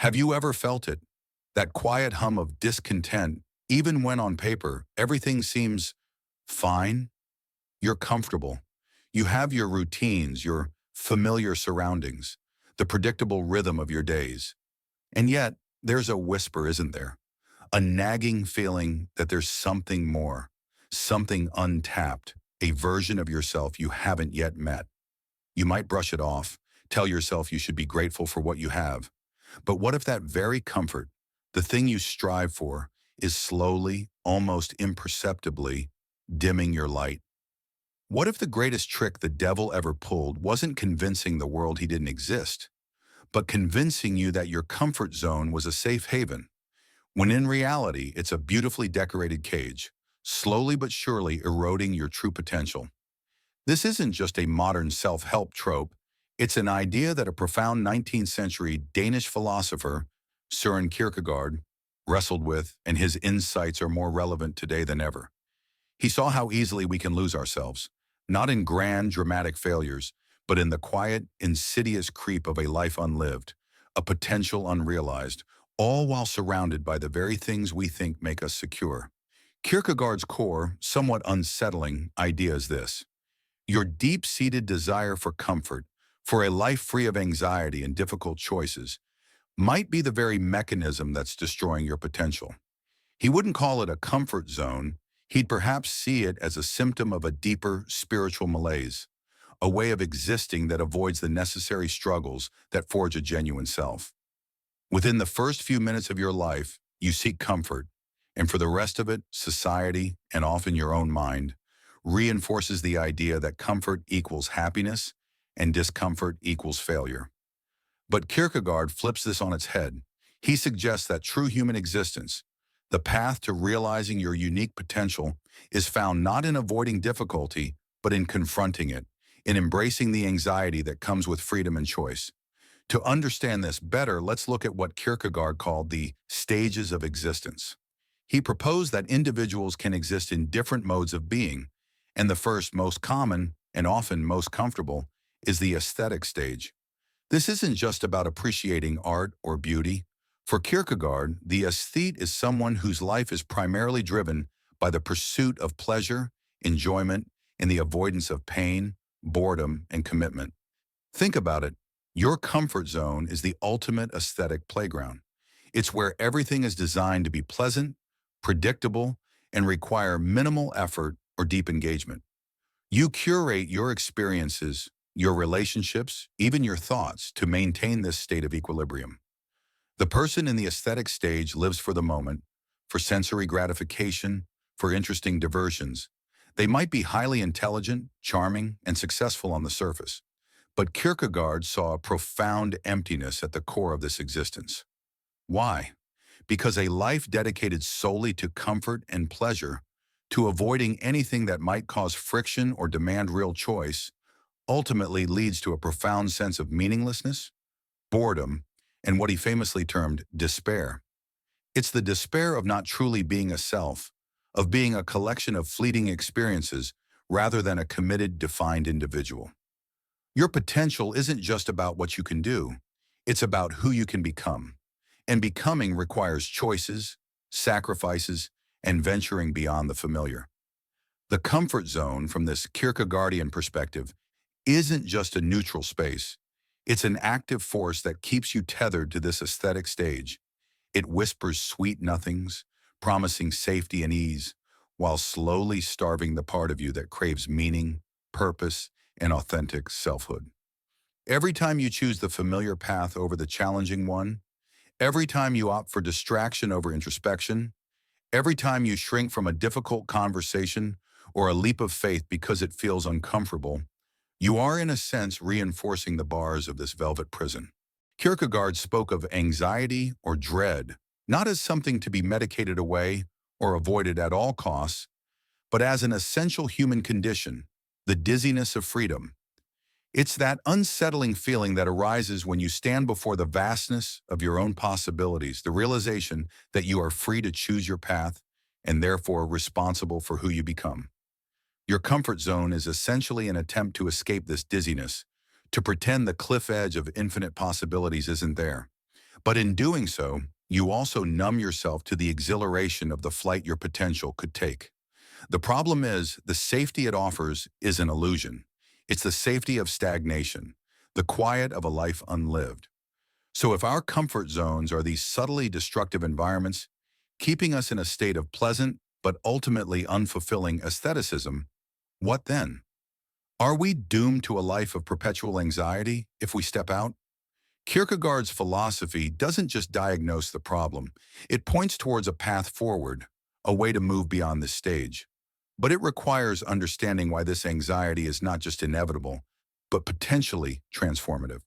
Have you ever felt it? That quiet hum of discontent, even when on paper everything seems fine? You're comfortable. You have your routines, your familiar surroundings, the predictable rhythm of your days. And yet, there's a whisper, isn't there? A nagging feeling that there's something more, something untapped, a version of yourself you haven't yet met. You might brush it off, tell yourself you should be grateful for what you have. But what if that very comfort, the thing you strive for, is slowly, almost imperceptibly, dimming your light? What if the greatest trick the devil ever pulled wasn't convincing the world he didn't exist, but convincing you that your comfort zone was a safe haven, when in reality it's a beautifully decorated cage, slowly but surely eroding your true potential? This isn't just a modern self-help trope, it's an idea that a profound 19th century Danish philosopher, Søren Kierkegaard, wrestled with, and his insights are more relevant today than ever. He saw how easily we can lose ourselves, not in grand, dramatic failures, but in the quiet, insidious creep of a life unlived, a potential unrealized, all while surrounded by the very things we think make us secure. Kierkegaard's core, somewhat unsettling, idea is this: your deep-seated desire for comfort, for a life free of anxiety and difficult choices, might be the very mechanism that's destroying your potential. He wouldn't call it a comfort zone. He'd perhaps see it as a symptom of a deeper spiritual malaise, a way of existing that avoids the necessary struggles that forge a genuine self. Within the first few minutes of your life, you seek comfort, and for the rest of it, society, and often your own mind, reinforces the idea that comfort equals happiness and discomfort equals failure. But Kierkegaard flips this on its head. He suggests that true human existence, the path to realizing your unique potential, is found not in avoiding difficulty, but in confronting it, in embracing the anxiety that comes with freedom and choice. To understand this better, let's look at what Kierkegaard called the stages of existence. He proposed that individuals can exist in different modes of being, and the first, most common, and often most comfortable, is the aesthetic stage. This isn't just about appreciating art or beauty. For Kierkegaard, the aesthete is someone whose life is primarily driven by the pursuit of pleasure, enjoyment, and the avoidance of pain, boredom, and commitment. Think about it. Your comfort zone is the ultimate aesthetic playground. It's where everything is designed to be pleasant, predictable, and require minimal effort or deep engagement. You curate your experiences, your relationships, even your thoughts to maintain this state of equilibrium. The person in the aesthetic stage lives for the moment, for sensory gratification, for interesting diversions. They might be highly intelligent, charming, and successful on the surface. But Kierkegaard saw a profound emptiness at the core of this existence. Why? Because a life dedicated solely to comfort and pleasure, to avoiding anything that might cause friction or demand real choice, ultimately leads to a profound sense of meaninglessness, boredom, and what he famously termed despair. It's the despair of not truly being a self, of being a collection of fleeting experiences rather than a committed, defined individual. Your potential isn't just about what you can do, it's about who you can become. And becoming requires choices, sacrifices, and venturing beyond the familiar. The comfort zone, from this Kierkegaardian perspective, isn't just a neutral space. It's an active force that keeps you tethered to this aesthetic stage. It whispers sweet nothings, promising safety and ease, while slowly starving the part of you that craves meaning, purpose, and authentic selfhood. Every time you choose the familiar path over the challenging one, every time you opt for distraction over introspection, every time you shrink from a difficult conversation or a leap of faith because it feels uncomfortable, you are in a sense reinforcing the bars of this velvet prison. Kierkegaard spoke of anxiety or dread, not as something to be medicated away or avoided at all costs, but as an essential human condition, the dizziness of freedom. It's that unsettling feeling that arises when you stand before the vastness of your own possibilities, the realization that you are free to choose your path and therefore responsible for who you become. Your comfort zone is essentially an attempt to escape this dizziness, to pretend the cliff edge of infinite possibilities isn't there. But in doing so, you also numb yourself to the exhilaration of the flight your potential could take. The problem is, the safety it offers is an illusion. It's the safety of stagnation, the quiet of a life unlived. So if our comfort zones are these subtly destructive environments, keeping us in a state of pleasant but ultimately unfulfilling aestheticism, what then? Are we doomed to a life of perpetual anxiety if we step out? Kierkegaard's philosophy doesn't just diagnose the problem, it points towards a path forward, a way to move beyond this stage. But it requires understanding why this anxiety is not just inevitable, but potentially transformative.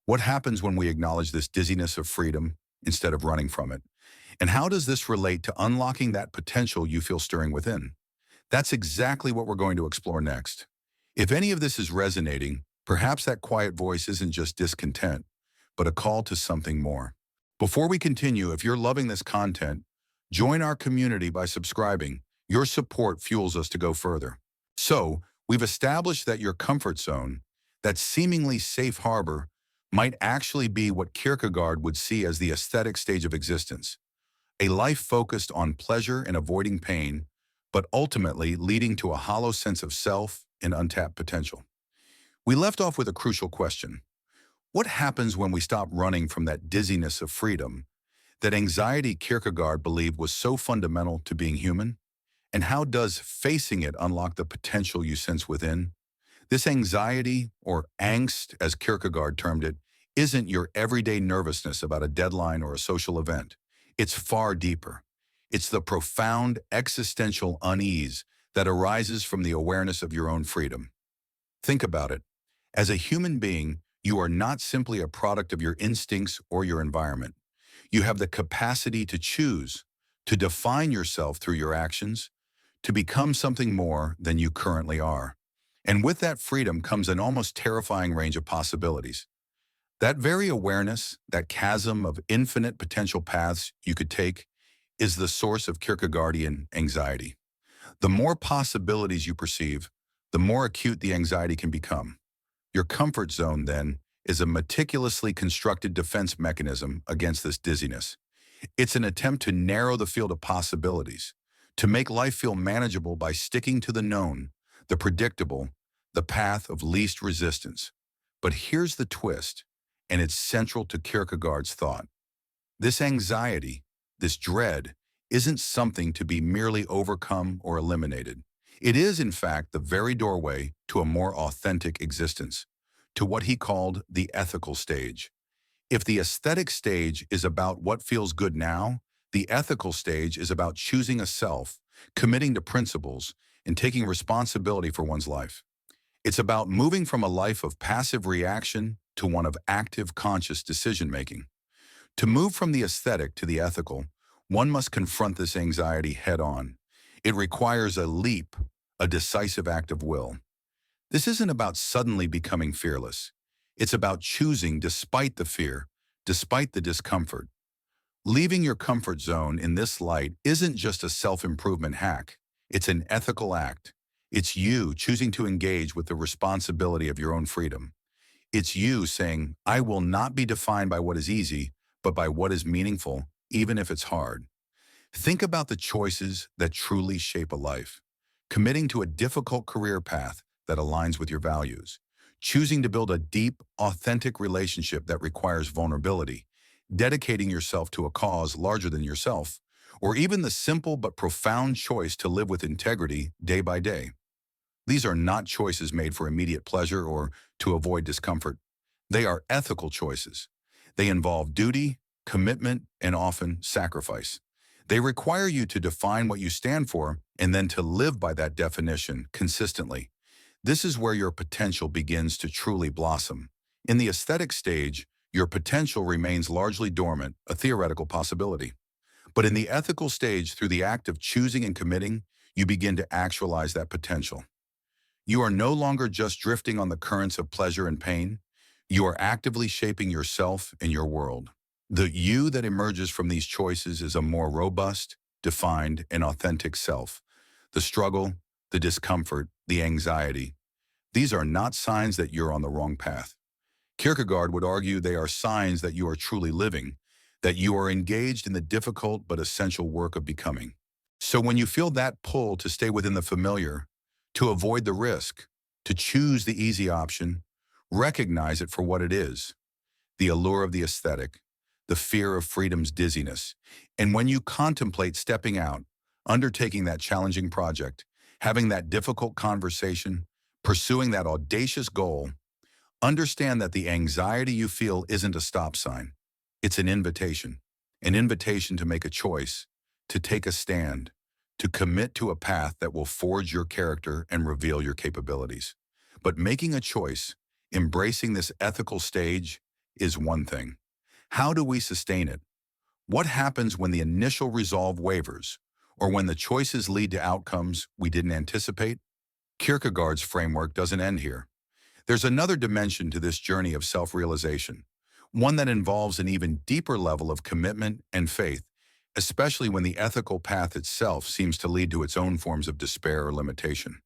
What happens when we acknowledge this dizziness of freedom instead of running from it? And how does this relate to unlocking that potential you feel stirring within? That's exactly what we're going to explore next. If any of this is resonating, perhaps that quiet voice isn't just discontent, but a call to something more. Before we continue, if you're loving this content, join our community by subscribing. Your support fuels us to go further. So, we've established that your comfort zone, that seemingly safe harbor, might actually be what Kierkegaard would see as the aesthetic stage of existence, a life focused on pleasure and avoiding pain, but ultimately leading to a hollow sense of self and untapped potential. We left off with a crucial question. What happens when we stop running from that dizziness of freedom, that anxiety Kierkegaard believed was so fundamental to being human? And how does facing it unlock the potential you sense within? This anxiety, or angst as Kierkegaard termed it, isn't your everyday nervousness about a deadline or a social event. It's far deeper. It's the profound existential unease that arises from the awareness of your own freedom. Think about it. As a human being, you are not simply a product of your instincts or your environment. You have the capacity to choose, to define yourself through your actions, to become something more than you currently are. And with that freedom comes an almost terrifying range of possibilities. That very awareness, that chasm of infinite potential paths you could take, is the source of Kierkegaardian anxiety. The more possibilities you perceive, the more acute the anxiety can become. Your comfort zone, then, is a meticulously constructed defense mechanism against this dizziness. It's an attempt to narrow the field of possibilities, to make life feel manageable by sticking to the known, the predictable, the path of least resistance. But here's the twist, and it's central to Kierkegaard's thought. This anxiety, this dread, isn't something to be merely overcome or eliminated. It is, in fact, the very doorway to a more authentic existence, to what he called the ethical stage. If the aesthetic stage is about what feels good now, the ethical stage is about choosing a self, committing to principles, and taking responsibility for one's life. It's about moving from a life of passive reaction to one of active, conscious decision-making. To move from the aesthetic to the ethical, one must confront this anxiety head-on. It requires a leap, a decisive act of will. This isn't about suddenly becoming fearless. It's about choosing despite the fear, despite the discomfort. Leaving your comfort zone in this light isn't just a self-improvement hack. It's an ethical act. It's you choosing to engage with the responsibility of your own freedom. It's you saying, I will not be defined by what is easy, but by what is meaningful, even if it's hard. Think about the choices that truly shape a life. Committing to a difficult career path that aligns with your values. Choosing to build a deep, authentic relationship that requires vulnerability. Dedicating yourself to a cause larger than yourself. Or even the simple but profound choice to live with integrity day by day. These are not choices made for immediate pleasure or to avoid discomfort. They are ethical choices. They involve duty, commitment, and often sacrifice. They require you to define what you stand for and then to live by that definition consistently. This is where your potential begins to truly blossom. In the aesthetic stage, your potential remains largely dormant, a theoretical possibility. But in the ethical stage, through the act of choosing and committing, you begin to actualize that potential. You are no longer just drifting on the currents of pleasure and pain. You are actively shaping yourself and your world. The you that emerges from these choices is a more robust, defined, and authentic self. The struggle, the discomfort, the anxiety, these are not signs that you're on the wrong path. Kierkegaard would argue they are signs that you are truly living, that you are engaged in the difficult but essential work of becoming. So when you feel that pull to stay within the familiar, to avoid the risk, to choose the easy option, recognize it for what it is, the allure of the aesthetic, the fear of freedom's dizziness. And when you contemplate stepping out, undertaking that challenging project, having that difficult conversation, pursuing that audacious goal, understand that the anxiety you feel isn't a stop sign. It's an invitation to make a choice, to take a stand, to commit to a path that will forge your character and reveal your capabilities. But making a choice, embracing this ethical stage, is one thing. How do we sustain it? What happens when the initial resolve wavers, or when the choices lead to outcomes we didn't anticipate? Kierkegaard's framework doesn't end here. There's another dimension to this journey of self-realization, one that involves an even deeper level of commitment and faith, especially when the ethical path itself seems to lead to its own forms of despair or limitation.